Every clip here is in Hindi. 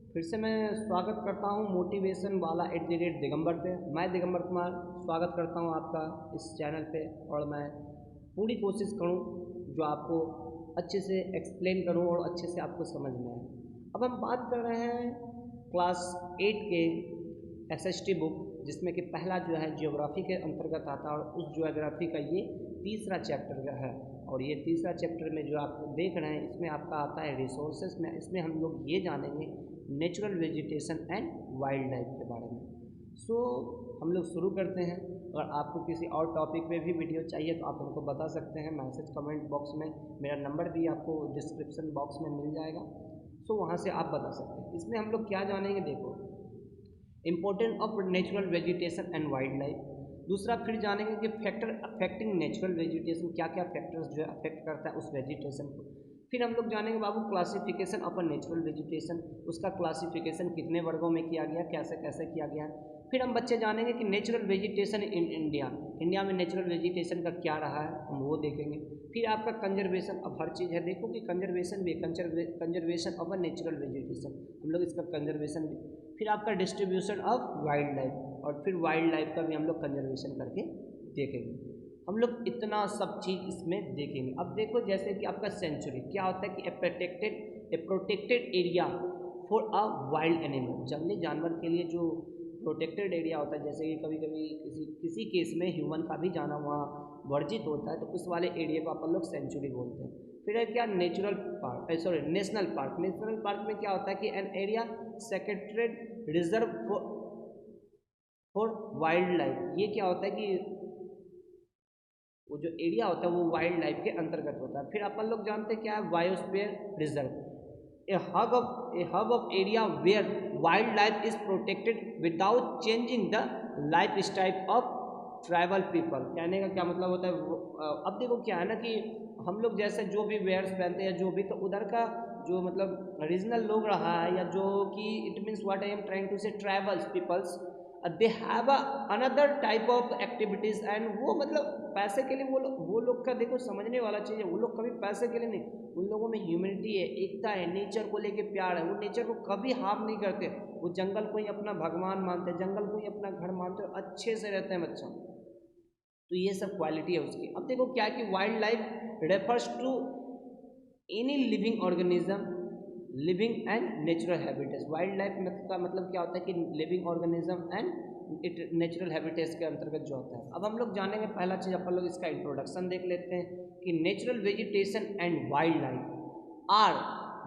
फिर से मैं स्वागत करता हूँ मोटिवेशन वाला @दिगंबर पे। मैं दिगंबर कुमार स्वागत करता हूँ आपका इस चैनल पे। और मैं पूरी कोशिश करूँ जो आपको अच्छे से एक्सप्लेन करूँ और अच्छे से आपको समझ में आए। अब हम बात कर रहे हैं क्लास 8 के एसएसटी बुक, जिसमें कि पहला जो है ज्योग्राफी के अंतर्गत आता है और उस ज्योग्राफी का ये तीसरा चैप्टर का है। और ये तीसरा चैप्टर में जो आप देख रहे हैं इसमें आपका आता है रिसोर्सेज में। इसमें हम लोग ये जानेंगे natural vegetation and wild life के बारे में। सो हम लोग शुरू करते हैं। अगर आपको किसी और टॉपिक पे भी वीडियो चाहिए तो आप हमको बता सकते हैं मैसेज कमेंट बॉक्स में। मेरा नंबर भी आपको डिस्क्रिप्शन बॉक्स में मिल जाएगा, सो वहाँ से आप बता सकते हैं। इसमें हम लोग क्या जानेंगे, देखो importance of natural vegetation and wild life. दूसरा फिर जानेंगे कि फैक्टर अफेक्टिंग नेचुरल वेजिटेशन, क्या क्या फैक्टर्स जो है अफेक्ट करता है उस वेजिटेशन को। फिर हम लोग जानेंगे बाबू classification of a natural vegetation, उसका क्लासिफिकेशन कितने वर्गों में किया गया, कैसे कैसे किया गया। फिर हम बच्चे जानेंगे कि natural vegetation in India, India में नेचुरल वेजिटेशन का क्या रहा है, हम वो देखेंगे। फिर आपका कंजर्वेशन, अब हर चीज़ है देखो कि कंजर्वेशन भी, conservation of a natural vegetation, हम लोग इसका कंजर्वेशन भी। फिर आपका डिस्ट्रीब्यूशन ऑफ वाइल्ड लाइफ, और फिर वाइल्ड लाइफ का भी हम लोग कंजर्वेशन करके देखेंगे। हम लोग इतना सब चीज़ इसमें देखेंगे। अब देखो जैसे कि आपका सेंचुरी क्या होता है कि a protected area for a wild animal, जंगली जानवर के लिए जो प्रोटेक्टेड एरिया होता है, जैसे कि कभी कभी किसी केस में ह्यूमन का भी जाना वहाँ वर्जित होता है, तो उस वाले एरिया को अपन लोग सेंचुरी बोलते हैं। फिर है क्या natural park, sorry national park. National park में क्या होता है कि an area secreted reserve for wild life. ये क्या होता है कि वो जो एरिया होता है वो वाइल्ड लाइफ के अंतर्गत होता है। फिर अपन लोग जानते हैं क्या है biosphere reserve, a hub of area where wild life is protected without changing the lifestyle of tribal people. कहने का क्या मतलब होता है, अब देखो क्या है ना कि हम लोग जैसे जो भी वेयर्स पहनते हैं जो भी, तो उधर का जो मतलब रीजनल लोग रहा है, या जो कि it means what I am trying to say tribals peoples, they have another type of activities. And वो मतलब पैसे के लिए वो लोग का देखो समझने वाला चीज़ है, वो लोग कभी पैसे के लिए नहीं, उन लोगों में ह्यूमैनिटी है, एकता है, नेचर को लेके प्यार है, वो नेचर को कभी हार्म नहीं करते। वो जंगल को ही अपना भगवान मानते हैं, जंगल को ही अपना घर मानते हैं, अच्छे से रहते हैं बच्चा। तो ये सब क्वालिटी है उसकी। अब देखो क्या कि wildlife refers to any living organism living and natural habitats. Wildlife का मतलब क्या होता है कि living organism and it natural habitats के अंतर्गत जो होता है। अब हम लोग जानेंगे पहला चीज़, अपन लोग इसका इंट्रोडक्शन देख लेते हैं कि natural vegetation and wild life are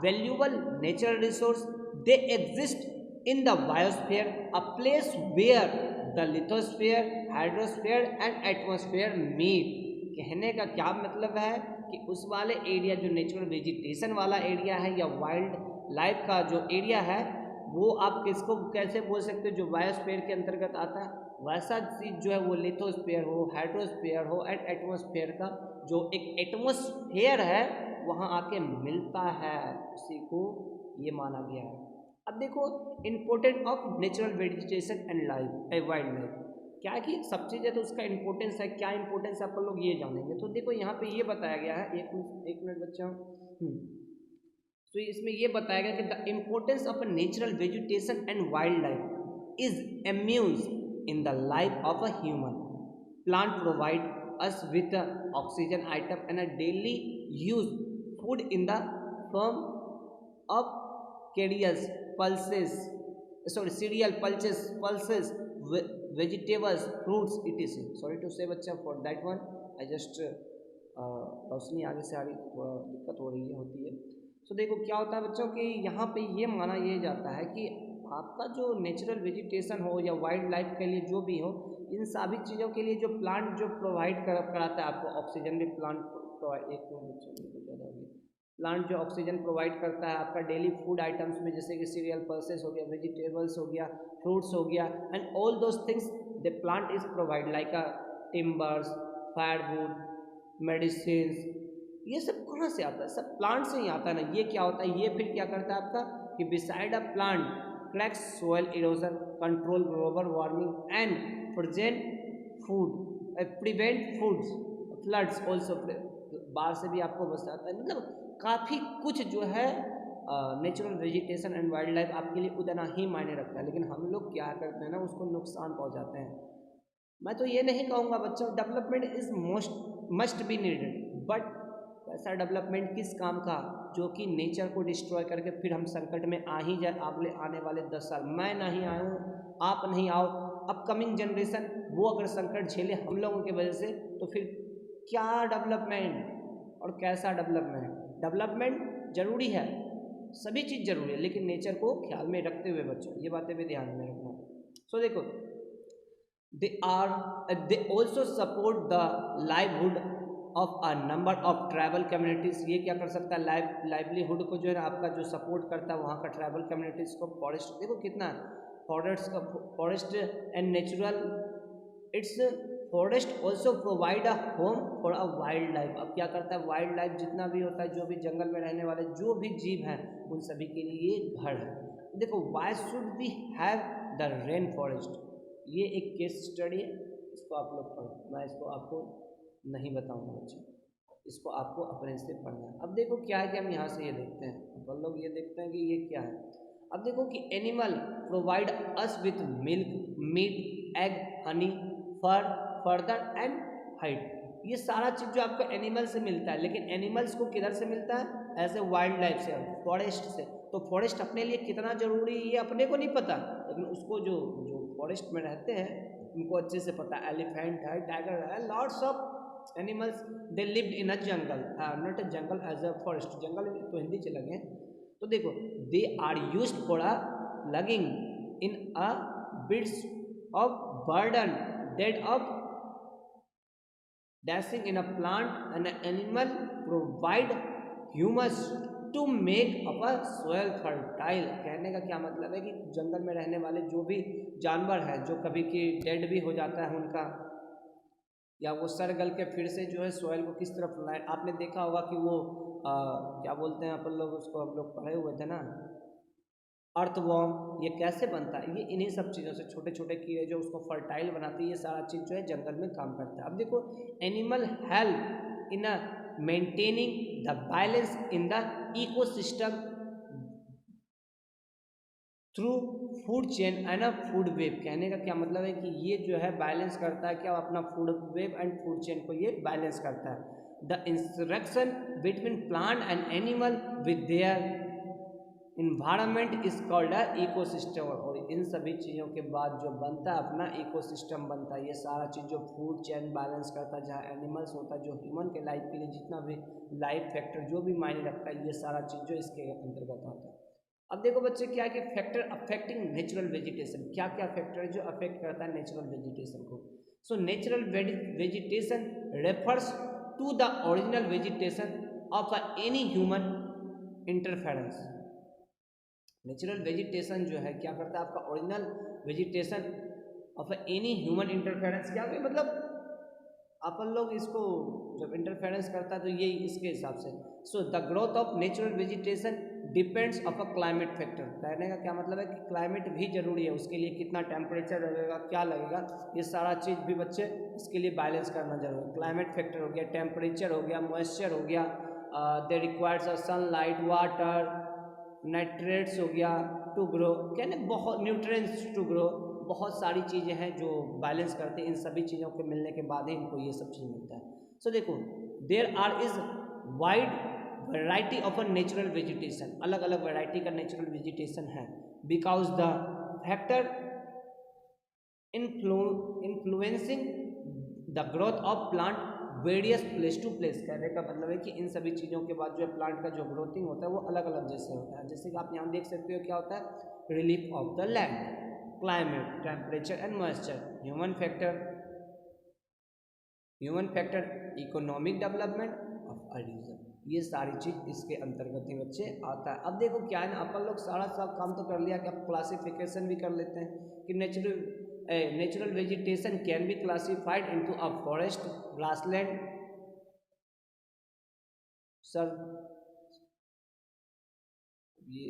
valuable natural resource, they exist in the biosphere, a place where the lithosphere, hydrosphere and atmosphere meet. कहने का क्या मतलब है कि उस वाले एरिया जो नेचुरल वेजिटेशन वाला एरिया है या वाइल्ड लाइफ का जो एरिया है, वो आप किसको कैसे बोल सकते हो, जो बायोस्फीयर के अंतर्गत आता है। वैसा चीज जो है वो लिथोस्फीयर हो, हाइड्रोस्फीयर हो एंड एटमोस्फीयर का जो एक एटमोस्फीयर है वहाँ आके मिलता है, उसी को ये माना गया है। अब देखो important of natural vegetation and life wild life, क्या है कि सब चीज़ है तो उसका इंपॉर्टेंस है, क्या इंपॉर्टेंस है अपन लोग ये जानेंगे। तो देखो यहाँ पे ये बताया गया है, एक मिनट बच्चा। तो इसमें ये बताया गया कि the importance of a natural vegetation and wild life is immense in the life of a human. Plant provide us with oxygen item and a daily use food in the form of cereals, pulses, sorry, cereal, pulses, vegetables, fruits, etc. Sorry to say बच्चा for that one, I just रोशनी आगे से आ रही, थोड़ा दिक्कत हो रही है होती है। तो देखो क्या होता है बच्चों कि यहाँ पे ये माना ये जाता है कि आपका जो नेचुरल वेजिटेशन हो या वाइल्ड लाइफ के लिए जो भी हो, इन सभी चीज़ों के लिए जो प्लांट जो प्रोवाइड कराता है आपको ऑक्सीजन भी प्लांट प्रोवाइड, एक मिनट बच्चों ज़्यादा हो गया, प्लांट जो ऑक्सीजन प्रोवाइड करता है आपका डेली फूड आइटम्स में, जैसे कि सीरियल पल्सेस हो गया, वेजिटेबल्स हो गया, फ्रूट्स हो गया, and all those things the plant is provide like a timbers, firewood, medicine. ये सब कहाँ से आता है, सब प्लांट से ही आता है ना। ये क्या होता है, ये फिर क्या करता है आपका कि beside a plant flax soil erosion, control global warming and present food prevent foods floods also, बाढ़ से भी आपको बचाता है। मतलब काफ़ी कुछ जो है natural vegetation and wild life आपके लिए उतना ही मायने रखता है, लेकिन हम लोग क्या करते हैं ना, उसको नुकसान पहुंचाते हैं। मैं तो ये नहीं कहूँगा बच्चों development is must be needed, but ऐसा डेवलपमेंट किस काम का जो कि नेचर को डिस्ट्रॉय करके फिर हम संकट में आ ही जाए। अगले आने वाले 10 साल मैं नहीं आऊँ, आप नहीं आओ, अपकमिंग जनरेशन वो अगर संकट झेले हम लोगों की वजह से, तो फिर क्या डेवलपमेंट और कैसा डेवलपमेंट। डेवलपमेंट जरूरी है, सभी चीज़ जरूरी है, लेकिन नेचर को ख्याल में रखते हुए बच्चों ये बातें भी ध्यान में रखना। सो देखो they also support the livelihood of a number of tribal communities। ये क्या कर सकता है, लाइवलीहुड को जो है ना आपका जो सपोर्ट करता है वहाँ का ट्राइबल कम्युनिटीज़ को। फॉरेस्ट देखो कितना forest and natural it's forest also provide a home for a wild life. अब क्या करता है, वाइल्ड लाइफ जितना भी होता है, जो भी जंगल में रहने वाले जो भी जीव हैं उन सभी के लिए ये घर है। देखो why should we have the rainforest, ये एक केस स्टडी है, इसको आप लोग पढ़ो, मैं इसको आपको नहीं बताऊंगा बच्चों, इसको आपको अपने से पढ़ना है। अब देखो क्या है कि हम यहाँ से ये देखते हैं, अपन लोग ये देखते हैं कि ये क्या है। अब देखो कि animal provide us with milk, meat, egg, honey, fur, further and hide. ये सारा चीज़ जो आपको एनिमल से मिलता है, लेकिन एनिमल्स को किधर से मिलता है, एज ए वाइल्ड लाइफ से, फॉरेस्ट से। तो फॉरेस्ट अपने लिए कितना जरूरी है ये अपने को नहीं पता, लेकिन उसको जो फॉरेस्ट में रहते हैं उनको अच्छे से पता है। एलिफेंट है, टाइगर है, lots of animals they lived in a jungle, not a jungle as a forest. जंगल तो हिंदी से लगे। तो देखो they are used for a lodging in a bits of burden dead of dashing in a plant and animal provide humus to make up a soil fertile. कहने का क्या मतलब है कि जंगल में रहने वाले जो भी जानवर हैं जो कभी कि डेड भी हो जाता है उनका, या वो सर गल के फिर से जो है सोयल को किस तरफ लाए। आपने देखा होगा कि वो क्या बोलते हैं अपन लोग उसको, हम लोग पढ़े हुए थे ना, अर्थवॉर्म, ये कैसे बनता है, ये इन्हीं सब चीज़ों से छोटे छोटे कीड़े जो उसको फर्टाइल बनाती है, ये सारा चीज़ जो है जंगल में काम करता है। अब देखो animal help in a maintaining the balance in the ecosystem through food chain and a food web. कहने का क्या मतलब है कि ये जो है बैलेंस करता है क्या, अपना food web and food chain को ये बैलेंस करता है। The interaction between plant and animal with their environment is called a ecosystem. और इन सभी चीज़ों के बाद जो बनता है अपना इकोसिस्टम बनता है, ये सारा चीज़ जो फूड चेन बैलेंस करता है, जहाँ एनिमल्स होता है जो ह्यूमन के लाइफ के लिए जितना भी लाइफ फैक्टर जो भी मायने रखता है, ये सारा चीज़ जो इसके अंतर्गत आता है। अब देखो बच्चे क्या है कि फैक्टर अफेक्टिंग नेचुरल वेजिटेशन, क्या क्या फैक्टर है जो अफेक्ट करता है नेचुरल वेजिटेशन को। So natural vegetation refers to the original vegetation of any human interference. Natural vegetation जो है क्या करता है, आपका original vegetation of any human interference. क्या मतलब अपन लोग इसको जब इंटरफेरेंस करता है तो ये इसके हिसाब से। So the growth of natural vegetation depends of a climate factor. कहने का क्या मतलब है कि क्लाइमेट भी जरूरी है, उसके लिए कितना टेम्परेचर लगेगा, क्या लगेगा, ये सारा चीज़ भी बच्चे इसके लिए बैलेंस करना जरूरी है। क्लाइमेट फैक्टर हो गया, टेम्परेचर हो गया, मॉइस्चर हो गया, they requires a sunlight, water, nitrates हो गया टू ग्रो, कहने बहुत न्यूट्रिएंट्स टू ग्रो, बहुत सारी चीज़ें हैं जो बैलेंस करते हैं। इन सभी चीज़ों के मिलने के बाद ही इनको ये सब चीज़ मिलता है। सो देखो there are is wide variety of a natural vegetation, अलग अलग वैरायटी का नेचुरल वेजिटेशन है। Because the factor influencing the growth of plant various place to place. कहने का मतलब है कि इन सभी चीज़ों के बाद जो है प्लांट का जो ग्रोथिंग होता है वो अलग अलग जैसे होता है। जैसे कि आप यहाँ देख सकते हो क्या होता है, relief of the land, climate, temperature and moisture, human factor, economic development of a region, ये सारी चीज़ इसके अंतर्गत ही बच्चे आता है। अब देखो क्या है ना, अपन लोग सारा सब काम तो कर लिया कि अब क्लासिफिकेशन भी कर लेते हैं कि natural vegetation can be classified into a forest, grassland, sir ये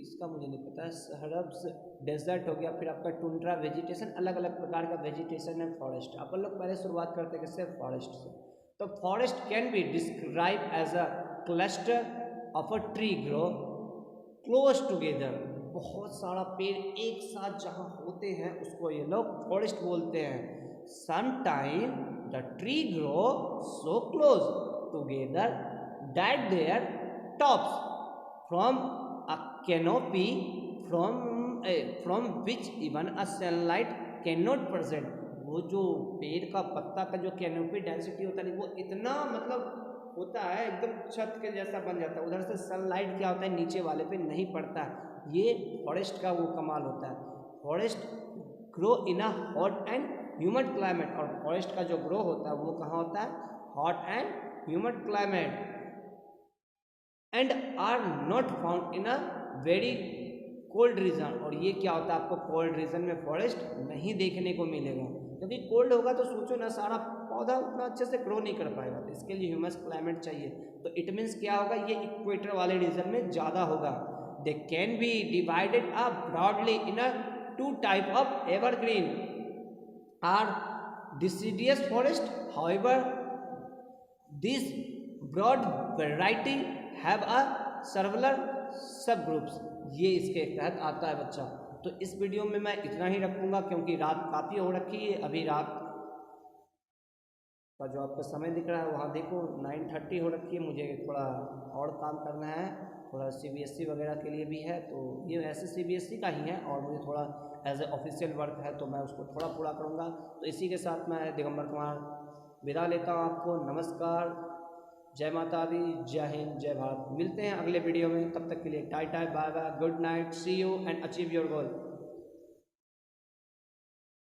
इसका मुझे नहीं पता, हर्ब्स, डेजर्ट हो गया, फिर आपका टुंड्रा वेजिटेशन, अलग अलग प्रकार का वेजिटेशन है फॉरेस्ट। अपन लोग पहले शुरुआत करते हैं किससे, फॉरेस्ट से। तो forest can be describe as a cluster of a tree grow close together, बहुत सारा पेड़ एक साथ जहाँ होते हैं उसको ये लोग फॉरेस्ट बोलते हैं। Sometime the tree grow so close together that their tops from a canopy from which even a sunlight can not present. वो जो पेड़ का पत्ता का जो कैनोपी डेंसिटी होता है वो इतना मतलब होता है एकदम छत के जैसा बन जाता है, उधर से सनलाइट क्या होता है नीचे वाले पे नहीं पड़ता है। ये फॉरेस्ट का वो कमाल होता है। Forest grow in a hot and humid climate, और फॉरेस्ट का जो ग्रो होता है वो कहाँ होता है? Hot and humid climate, and are not found in a very cold region. और ये क्या होता है? आपको कोल्ड रीजन में फॉरेस्ट नहीं देखने को मिलेगा, क्योंकि कोल्ड होगा तो सोचो ना सारा पौधा उतना अच्छे से ग्रो नहीं कर पाएगा, तो इसके लिए ह्यूमस क्लाइमेट चाहिए। तो इट मीन्स क्या होगा? ये इक्वेटर वाले रीजन में ज़्यादा होगा। They can be divided up broadly in a two type of evergreen or deciduous forest. However, these broad variety have a several subgroups. ये इसके तहत आता है बच्चा। तो इस वीडियो में मैं इतना ही रखूँगा, क्योंकि रात काफ़ी हो रखी है। अभी रात का जो आपको समय दिख रहा है वहाँ देखो 9:30 हो रखी है। मुझे थोड़ा और काम करना है, थोड़ा CBSE वगैरह के लिए भी है। तो ये ऐसे CBSE का ही है और मुझे थोड़ा एज ए ऑफिशियल वर्क है, तो मैं उसको थोड़ा पूरा करूँगा। तो इसी के साथ मैं दिगंबर कुमार विदा लेता हूँ आपको। नमस्कार, जय माता दी, जय हिंद, जय भारत। मिलते हैं अगले वीडियो में, तब तक के लिए tata, bye bye, good night, see you and achieve your goal.